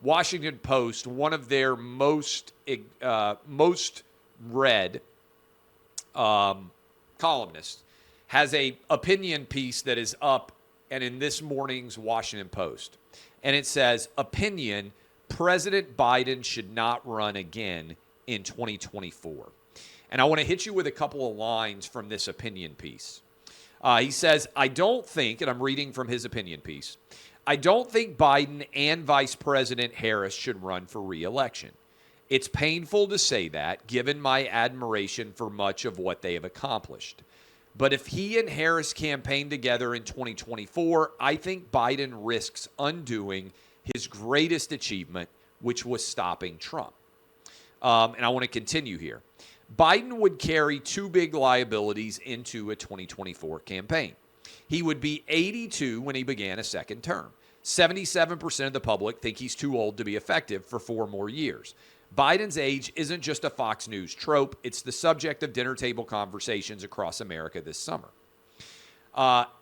Washington Post, one of their most read columnists, has a opinion piece that is up and in this morning's Washington Post. And it says, opinion, President Biden should not run again in 2024. And I want to hit you with a couple of lines from this opinion piece. He says, I don't think, and I'm reading from his opinion piece, I don't think Biden and Vice President Harris should run for re-election. It's painful to say that, given my admiration for much of what they have accomplished. But if he and Harris campaign together in 2024, I think Biden risks undoing his greatest achievement, which was stopping Trump. And I want to continue here. Biden would carry two big liabilities into a 2024 campaign. He would be 82 when he began a second term. 77% of the public think he's too old to be effective for 4 more years. Biden's age isn't just a Fox News trope. It's the subject of dinner table conversations across America this summer.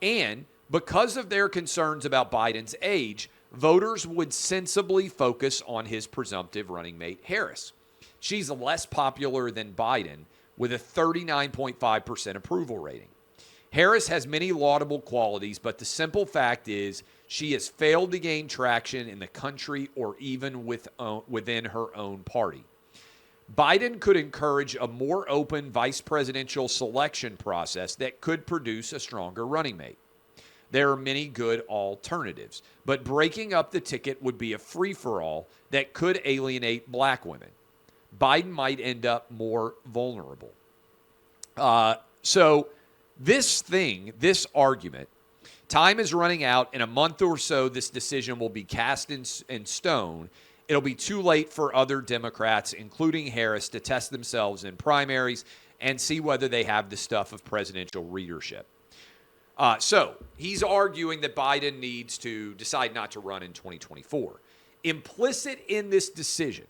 And because of their concerns about Biden's age, voters would sensibly focus on his presumptive running mate, Harris. She's less popular than Biden with a 39.5% approval rating. Harris has many laudable qualities, but the simple fact is she has failed to gain traction in the country or even within her own party. Biden could encourage a more open vice presidential selection process that could produce a stronger running mate. There are many good alternatives, but breaking up the ticket would be a free-for-all that could alienate black women. Biden might end up more vulnerable. So this argument, time is running out. In a month or so, this decision will be cast in stone. It'll be too late for other Democrats, including Harris, to test themselves in primaries and see whether they have the stuff of presidential readership. So he's arguing that Biden needs to decide not to run in 2024. Implicit in this decision,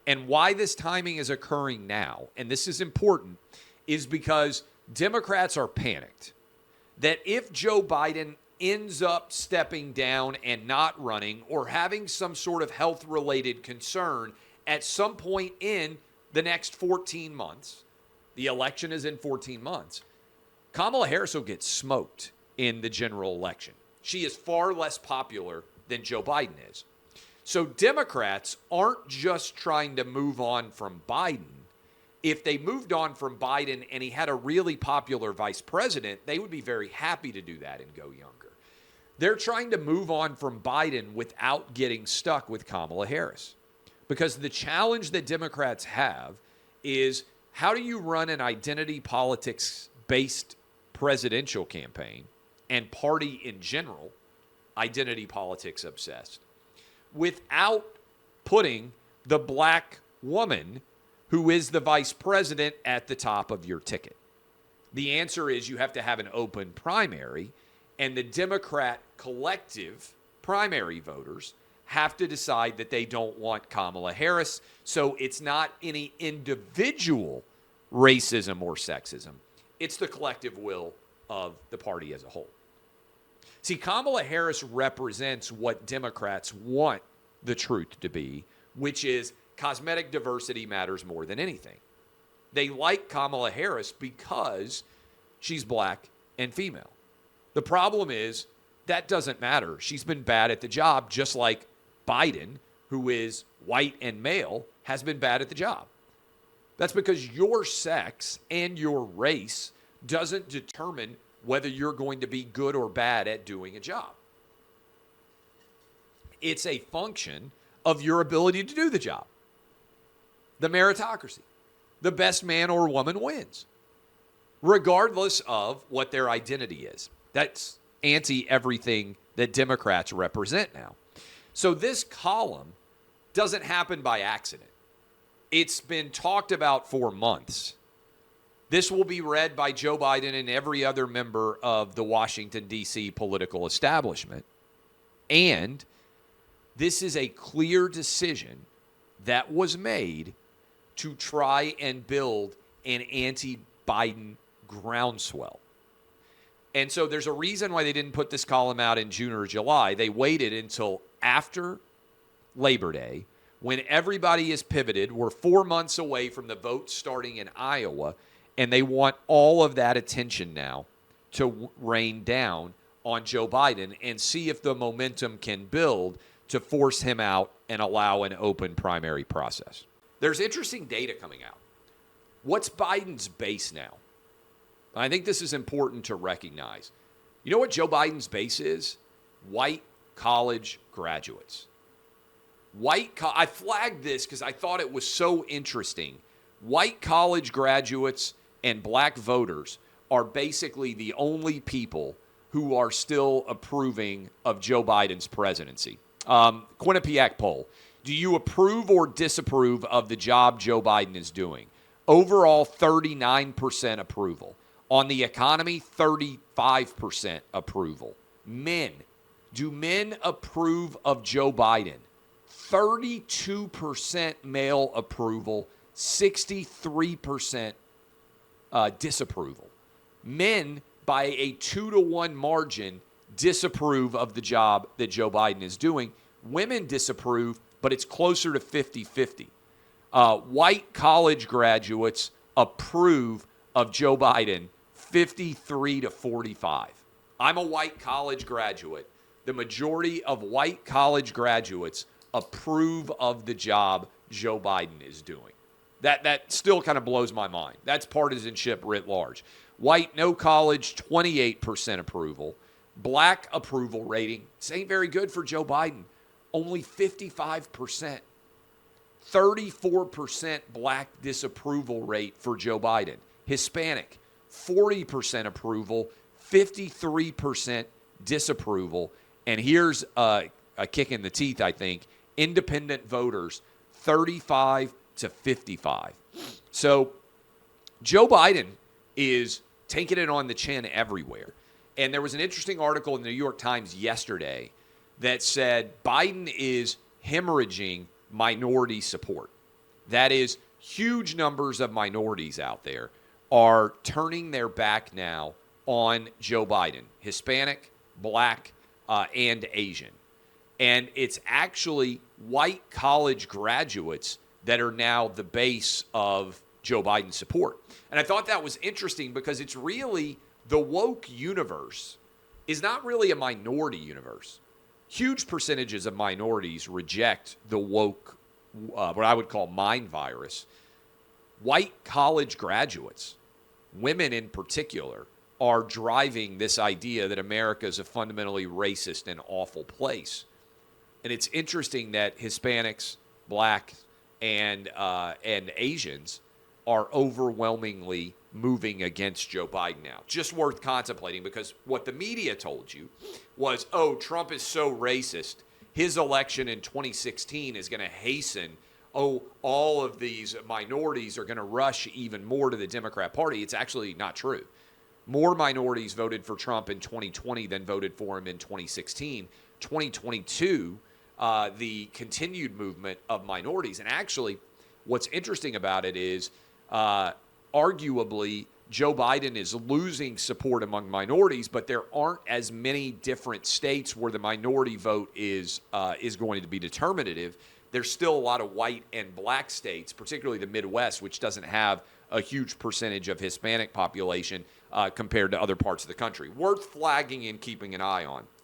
and why this timing is occurring now, and this is important, is because Democrats are panicked that if Joe Biden ends up stepping down and not running or having some sort of health-related concern at some point in the next 14 months, the election is in 14 months, Kamala Harris will get smoked in the general election. She is far less popular than Joe Biden is. So Democrats aren't just trying to move on from Biden. If they moved on from Biden and he had a really popular vice president, they would be very happy to do that and go younger. They're trying to move on from Biden without getting stuck with Kamala Harris. Because the challenge that Democrats have is, how do you run an identity politics-based presidential campaign and party in general, identity politics obsessed, without putting the black woman who is the vice president at the top of your ticket? The answer is you have to have an open primary, and the Democrat collective primary voters have to decide that they don't want Kamala Harris. So it's not any individual racism or sexism. It's the collective will of the party as a whole. See, Kamala Harris represents what Democrats want the truth to be, which is cosmetic diversity matters more than anything. They like Kamala Harris because she's black and female. The problem is that doesn't matter. She's been bad at the job, just like Biden, who is white and male, has been bad at the job. That's because your sex and your race doesn't determine whether you're going to be good or bad at doing a job. It's a function of your ability to do the job. The meritocracy. The best man or woman wins, regardless of what their identity is. That's anti-everything that Democrats represent now. So this column doesn't happen by accident. It's been talked about for months. This will be read by Joe Biden and every other member of the Washington, D.C. political establishment. And this is a clear decision that was made to try and build an anti-Biden groundswell. And so there's a reason why they didn't put this column out in June or July. They waited until after Labor Day, when everybody is pivoted. We're 4 months away from the vote starting in Iowa, and they want all of that attention now to rain down on Joe Biden and see if the momentum can build to force him out and allow an open primary process. There's interesting data coming out. What's Biden's base now? I think this is important to recognize. You know what Joe Biden's base is? White college graduates. I flagged this because I thought it was so interesting. White college graduates and black voters are basically the only people who are still approving of Joe Biden's presidency. Quinnipiac poll. Do you approve or disapprove of the job Joe Biden is doing? Overall, 39% approval. On the economy, 35% approval. Men. Do men approve of Joe Biden? 32% male approval, 63% disapproval. Men, by a 2-to-1 margin, disapprove of the job that Joe Biden is doing. Women disapprove, but it's closer to 50-50. White college graduates approve of Joe Biden 53-45. I'm a white college graduate. The majority of white college graduates approve of the job Joe Biden is doing. That still kind of blows my mind. That's partisanship writ large. White, no college, 28% approval. Black approval rating, this ain't very good for Joe Biden. Only 55%. 34% black disapproval rate for Joe Biden. Hispanic, 40% approval, 53% disapproval. And here's a kick in the teeth, I think. Independent voters, 35-55. So Joe Biden is taking it on the chin everywhere. And there was an interesting article in the New York Times yesterday that said Biden is hemorrhaging minority support. That is, huge numbers of minorities out there are turning their back now on Joe Biden, Hispanic, black, and Asian. And it's actually white college graduates that are now the base of Joe Biden's support. And I thought that was interesting because it's really the woke universe is not really a minority universe. Huge percentages of minorities reject the woke, what I would call mind virus. White college graduates, women in particular, are driving this idea that America is a fundamentally racist and awful place. And it's interesting that Hispanics, black, and Asians are overwhelmingly moving against Joe Biden now. Just worth contemplating, because what the media told you was, oh, Trump is so racist, his election in 2016 is going to hasten, all of these minorities are going to rush even more to the Democrat Party. It's actually not true. More minorities voted for Trump in 2020 than voted for him in 2016. 2022, the continued movement of minorities. And actually, what's interesting about it is, arguably, Joe Biden is losing support among minorities, but there aren't as many different states where the minority vote is going to be determinative. There's still a lot of white and black states, particularly the Midwest, which doesn't have a huge percentage of Hispanic population compared to other parts of the country. Worth flagging and keeping an eye on.